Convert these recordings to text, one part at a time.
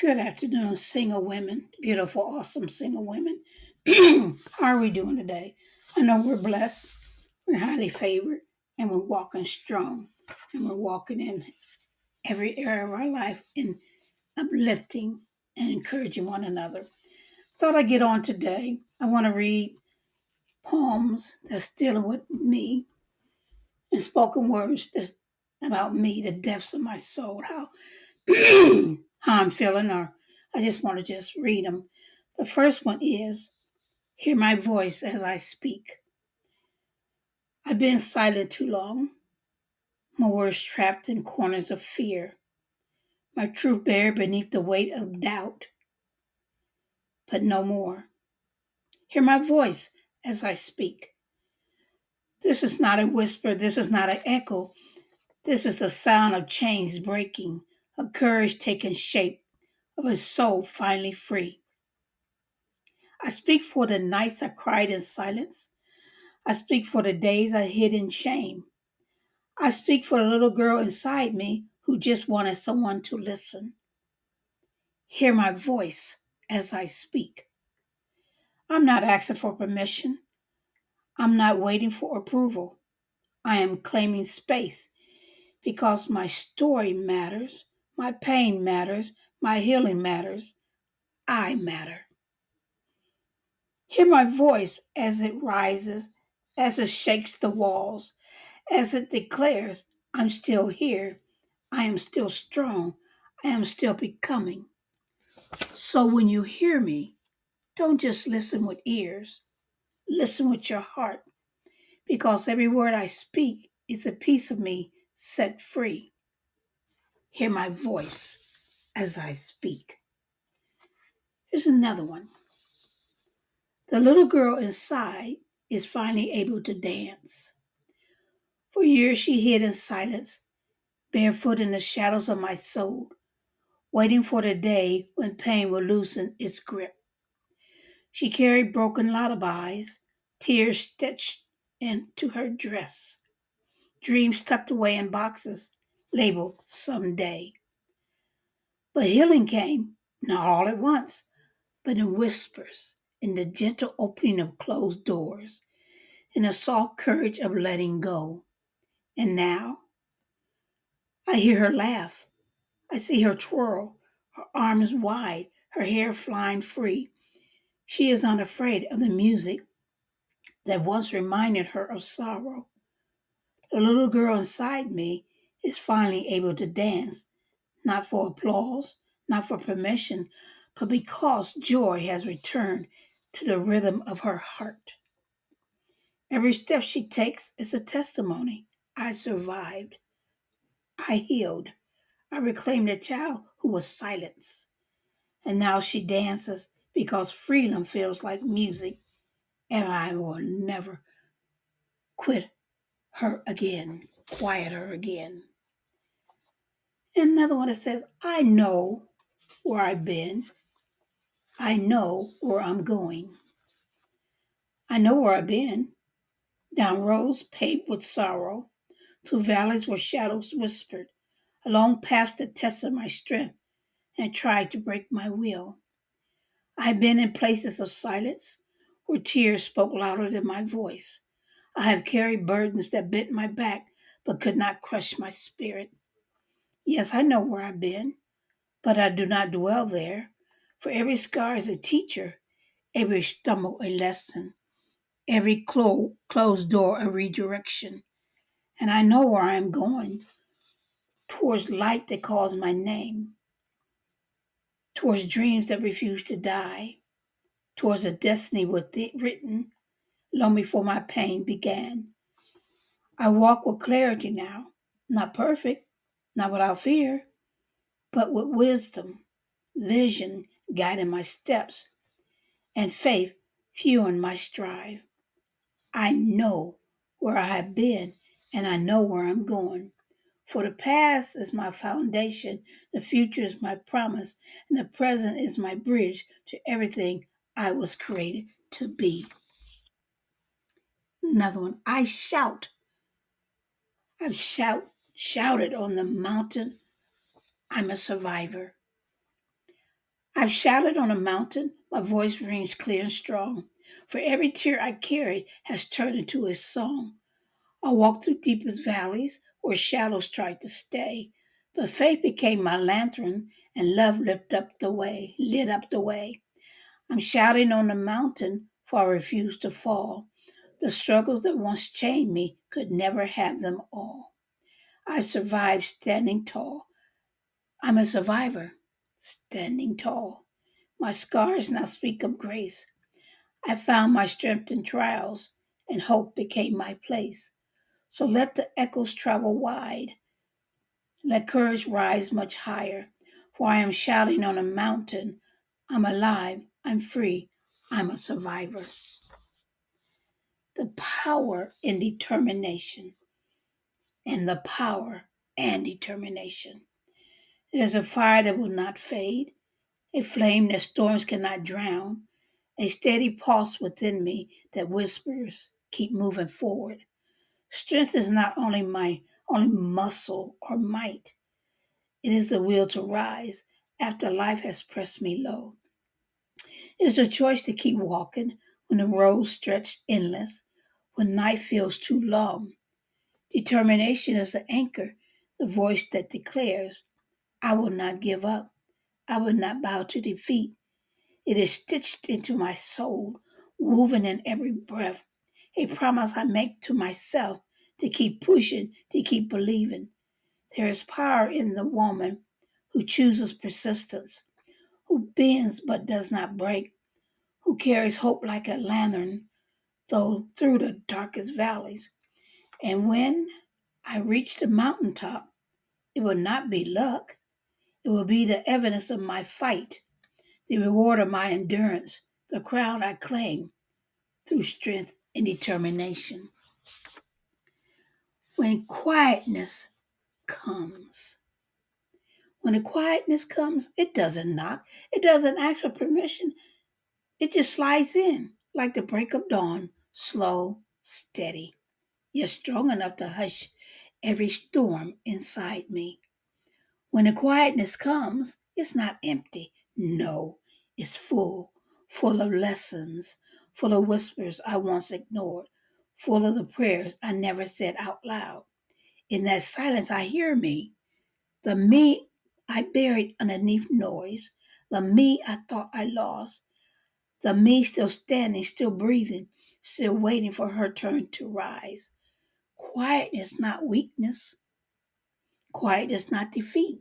Good afternoon, single women, beautiful, awesome single women. How are we doing today? I know we're blessed, we're highly favored, and we're walking strong, and we're walking in every area of our life in uplifting and encouraging one another. Thought I'd get on today. I want to read poems that's dealing with me and spoken words that's about me, the depths of my soul, how I'm feeling, or I just want to just read them. The first one is Hear my voice as I speak. I've been silent too long, my words trapped in corners of fear, my truth buried beneath the weight of doubt, but no more. Hear my voice as I speak. This is not a whisper, this is not an echo, this is the sound of chains breaking, of courage taking shape, of a soul finally free. I speak for the nights I cried in silence. I speak for the days I hid in shame. I speak for the little girl inside me who just wanted someone to listen. Hear my voice as I speak. I'm not asking for permission. I'm not waiting for approval. I am claiming space because my story matters, my pain matters, my healing matters. I matter. Hear my voice as it rises, as it shakes the walls, as it declares, I'm still here, I am still strong, I am still becoming. So when you hear me, don't just listen with ears, listen with your heart, because every word I speak is a piece of me set free. Hear my voice as I speak. Here's another one. The little girl inside is finally able to dance. For years she hid in silence, barefoot in the shadows of my soul, waiting for the day when pain will loosen its grip. She carried broken lullabies, tears stitched into her dress, dreams tucked away in boxes labeled someday. But healing came, not all at once, but in whispers, in the gentle opening of closed doors, in the soft courage of letting go. And now I hear her laugh. I see her twirl, her arms wide, her hair flying free. She is unafraid of the music that once reminded her of sorrow. The little girl inside me is finally able to dance, not for applause, not for permission, but because joy has returned to the rhythm of her heart. Every step she takes is a testimony. I survived. I healed. I reclaimed a child who was silenced. And now she dances because freedom feels like music, and I will never quit her again, quiet her again. And another one that says, I know where I've been. I know where I'm going. I know where I've been. Down roads paved with sorrow, through valleys where shadows whispered, along paths that tested my strength and tried to break my will. I've been in places of silence where tears spoke louder than my voice. I have carried burdens that bent my back but could not crush my spirit. Yes, I know where I've been, but I do not dwell there. For every scar is a teacher, every stumble a lesson, every closed door a redirection. And I know where I am going, towards light that calls my name, towards dreams that refuse to die, towards a destiny written long before my pain began. I walk with clarity now, not perfect, not without fear, but with wisdom, vision guiding my steps, and faith fueling my strive. I know where I have been and I know where I'm going. For the past is my foundation, the future is my promise, and the present is my bridge to everything I was created to be. Another one. I've shouted on the mountain. I'm a survivor. I've shouted on a mountain, my voice rings clear and strong. For every tear I carried has turned into a song. I walked through deepest valleys where shadows tried to stay. But faith became my lantern and love lit up the way. I'm shouting on the mountain, for I refuse to fall. The struggles that once chained me could never have them all. I survived standing tall. I'm a survivor, standing tall. My scars now speak of grace. I found my strength in trials, and hope became my place. So let the echoes travel wide. Let courage rise much higher. For I am shouting on a mountain. I'm alive. I'm free. I'm a survivor. The power and determination. And the power and determination. There's a fire that will not fade, a flame that storms cannot drown, a steady pulse within me that whispers, keep moving forward. Strength is not only my only muscle or might. It is the will to rise after life has pressed me low. It is a choice to keep walking when the road stretched endless, when night feels too long. Determination is the anchor, the voice that declares, I will not give up. I will not bow to defeat. It is stitched into my soul, woven in every breath, a promise I make to myself to keep pushing, to keep believing. There is power in the woman who chooses persistence, who bends but does not break, who carries hope like a lantern though through the darkest valleys. And when I reach the mountaintop, it will not be luck. It will be the evidence of my fight, the reward of my endurance, the crown I claim through strength and determination. When quietness comes, when the quietness comes, it doesn't knock. It doesn't ask for permission. It just slides in like the break of dawn, slow, steady, yet strong enough to hush every storm inside me. When the quietness comes, it's not empty. No, it's full, full of lessons, full of whispers I once ignored, full of the prayers I never said out loud. In that silence, I hear me, the me I buried underneath noise, the me I thought I lost, the me still standing, still breathing, still waiting for her turn to rise. Quietness, not weakness. Quietness, not defeat.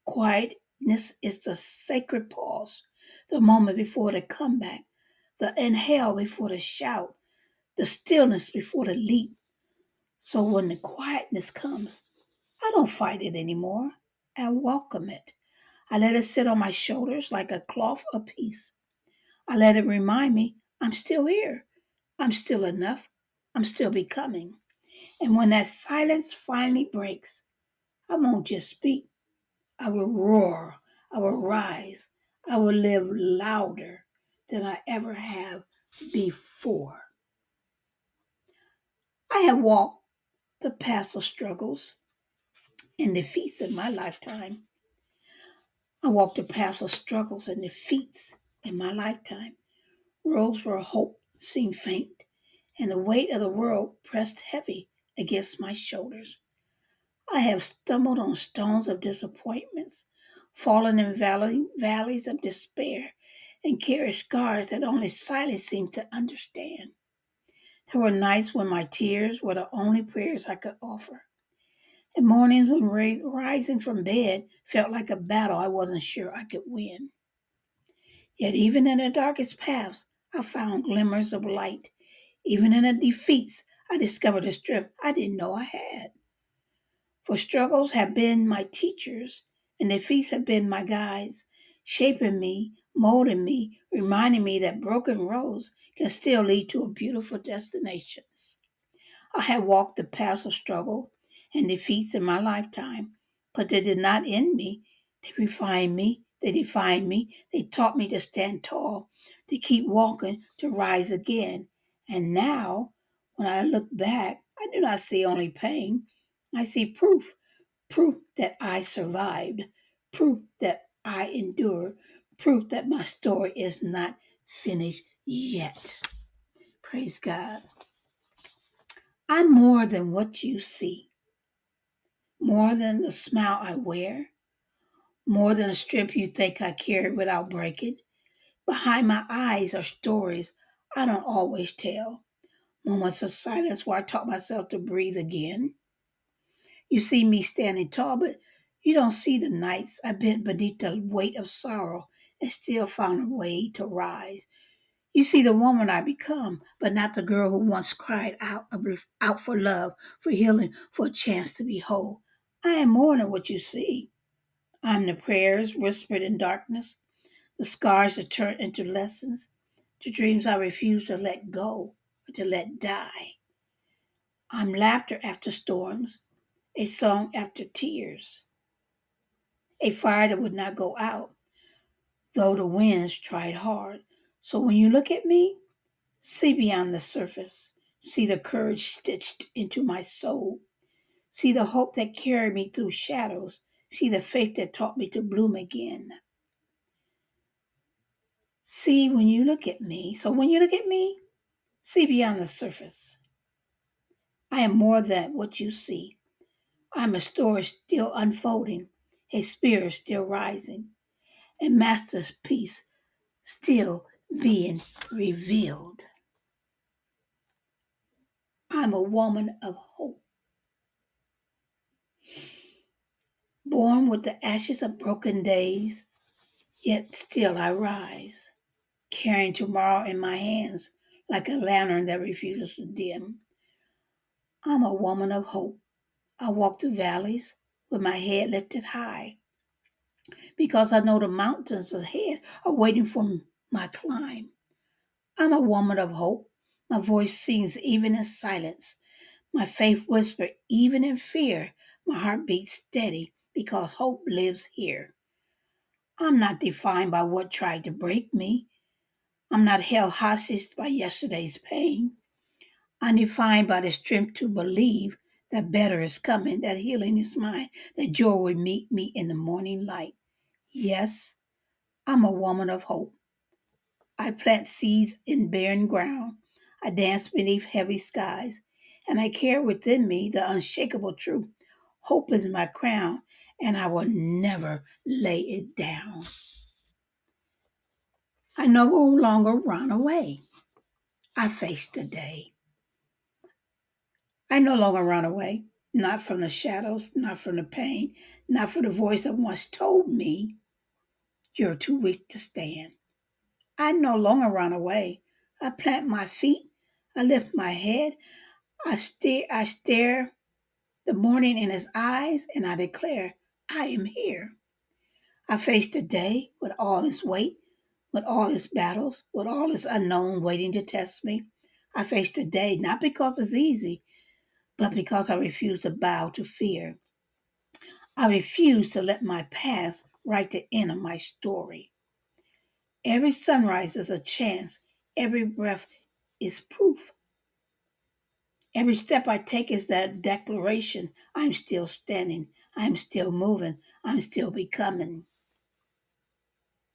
Quietness is the sacred pause, the moment before the comeback, the inhale before the shout, the stillness before the leap. So when the quietness comes, I don't fight it anymore. I welcome it. I let it sit on my shoulders like a cloth of peace. I let it remind me I'm still here. I'm still enough. I'm still becoming. And when that silence finally breaks, I won't just speak. I will roar. I will rise. I will live louder than I ever have before. I have walked the paths of struggles and defeats in my lifetime. I walked the paths of struggles and defeats in my lifetime. Roads where hope seemed faint and the weight of the world pressed heavy against my shoulders. I have stumbled on stones of disappointments, fallen in valleys of despair, and carried scars that only silence seemed to understand. There were nights when my tears were the only prayers I could offer, and mornings when rising from bed felt like a battle I wasn't sure I could win. Yet, even in the darkest paths, I found glimmers of light. Even in the defeats, I discovered a strength I didn't know I had. For struggles have been my teachers, and defeats have been my guides, shaping me, molding me, reminding me that broken roads can still lead to a beautiful destinations. I have walked the paths of struggle and defeats in my lifetime, but they did not end me. They refined me, they defined me, they taught me to stand tall, to keep walking, to rise again. And now, when I look back, I do not see only pain. I see proof that I survived, proof that I endured, proof that my story is not finished yet. Praise God. I'm more than what you see, more than the smile I wear, more than the strength you think I carry without breaking. Behind my eyes are stories I don't always tell, moments of silence where I taught myself to breathe again. You see me standing tall, but you don't see the nights I bent beneath the weight of sorrow and still found a way to rise. You see the woman I become, but not the girl who once cried out for love, for healing, for a chance to be whole. I am more than what you see. I'm the prayers whispered in darkness, the scars that turn into lessons, the dreams I refuse to let go or to let die. I'm laughter after storms, a song after tears, a fire that would not go out, though the winds tried hard. So when you look at me, see beyond the surface. See the courage stitched into my soul. See the hope that carried me through shadows. See the faith that taught me to bloom again. See when you look at me. So when you look at me, see beyond the surface. I am more than what you see. I'm a story still unfolding, a spirit still rising, a masterpiece still being revealed. I'm a woman of hope, born with the ashes of broken days, yet still I rise, carrying tomorrow in my hands like a lantern that refuses to dim. I'm a woman of hope. I walk through valleys with my head lifted high because I know the mountains ahead are waiting for my climb. I'm a woman of hope. My voice sings even in silence. My faith whispers even in fear. My heart beats steady because hope lives here. I'm not defined by what tried to break me. I'm not held hostage by yesterday's pain. I'm defined by the strength to believe that better is coming, that healing is mine, that joy will meet me in the morning light. Yes, I'm a woman of hope. I plant seeds in barren ground. I dance beneath heavy skies, and I carry within me the unshakable truth. Hope is my crown, and I will never lay it down. I no longer run away. I face the day. I no longer run away, not from the shadows, not from the pain, not from the voice that once told me, you're too weak to stand. I no longer run away. I plant my feet. I lift my head. I stare the morning in his eyes, and I declare, I am here. I face the day with all its weight, with all its battles, with all its unknown waiting to test me. I face the day not because it's easy, but because I refuse to bow to fear. I refuse to let my past write the end of my story. Every sunrise is a chance, every breath is proof. Every step I take is that declaration I'm still standing, I'm still moving, I'm still becoming.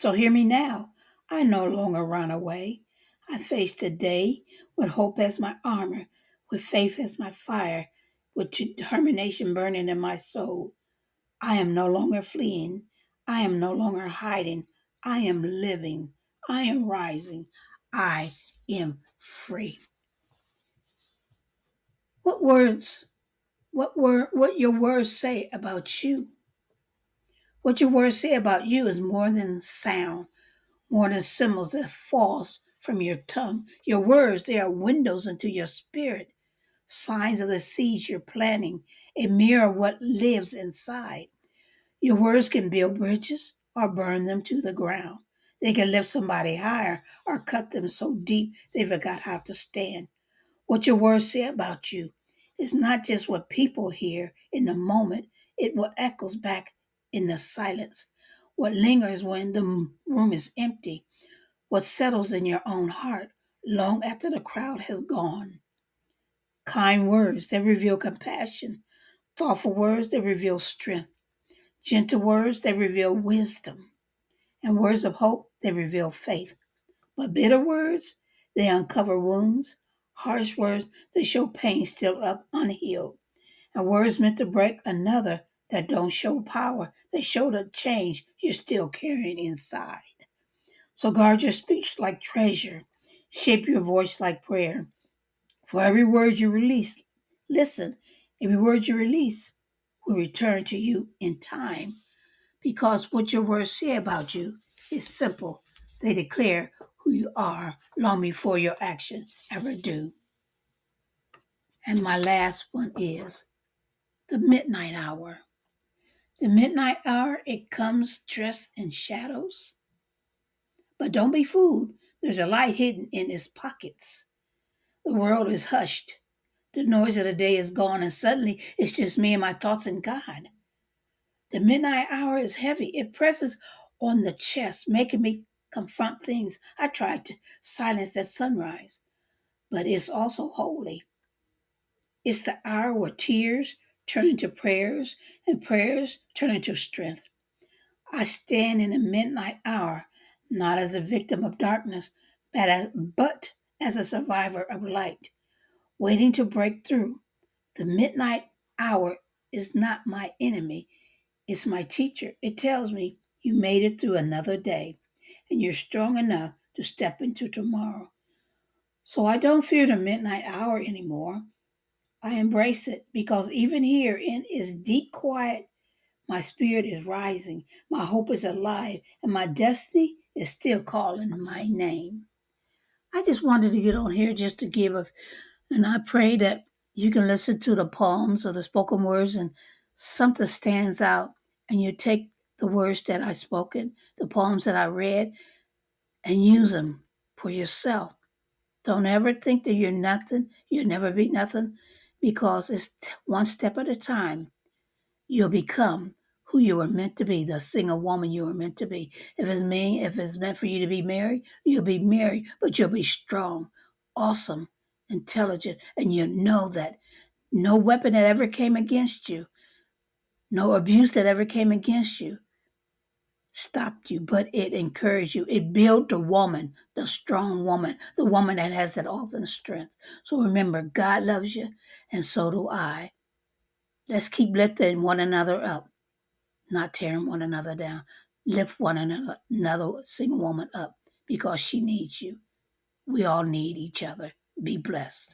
So hear me now. I no longer run away. I face the day with hope as my armor, with faith as my fire, with determination burning in my soul. I am no longer fleeing. I am no longer hiding. I am living. I am rising. I am free. What words, what your words say about you? What your words say about you is more than sound, more than symbols that falls from your tongue. Your words, they are windows into your spirit, signs of the seeds you're planting, a mirror of what lives inside. Your words can build bridges or burn them to the ground. They can lift somebody higher or cut them so deep they forgot how to stand. What your words say about you is not just what people hear in the moment, it what echoes back in the silence, what lingers when the room is empty, what settles in your own heart long after the crowd has gone. Kind words that reveal compassion, thoughtful words that reveal strength, gentle words that reveal wisdom. And words of hope, they reveal faith. But bitter words, they uncover wounds. Harsh words, they show pain still up unhealed. And words meant to break another that don't show power. They show the change you're still carrying inside. So guard your speech like treasure. Shape your voice like prayer. For every word you release, listen, every word you release will return to you in time. Because what your words say about you is simple. They declare who you are long before your action ever do. And my last one is the midnight hour. The midnight hour, it comes dressed in shadows. But don't be fooled. There's a light hidden in its pockets. The world is hushed. The noise of the day is gone, and suddenly it's just me and my thoughts and God. The midnight hour is heavy. It presses on the chest, making me confront things I tried to silence at sunrise. But it's also holy. It's the hour where tears turn into prayers and prayers turn into strength. I stand in the midnight hour, not as a victim of darkness, but as a survivor of light, waiting to break through. The midnight hour is not my enemy, it's my teacher. It tells me you made it through another day and you're strong enough to step into tomorrow. So I don't fear the midnight hour anymore. I embrace it because even here in its deep quiet, my spirit is rising, my hope is alive, and my destiny is still calling my name. I just wanted to get on here just to give a, and I pray that you can listen to the poems or the spoken words and something stands out and you take the words that I spoken, the poems that I read, and use them for yourself. Don't ever think that you're nothing, you'll never be nothing, because it's one step at a time. You'll become who you were meant to be, the single woman you were meant to be. If it's meant for you to be married, you'll be married, but you'll be strong, awesome, intelligent, and you know that no weapon that ever came against you, no abuse that ever came against you, stopped you, but it encouraged you. It built the woman, the strong woman, the woman that has that orphan strength. So remember, God loves you, and so do I. Let's keep lifting one another up, not tearing one another down. Lift one another single woman up because she needs you. We all need each other. Be blessed.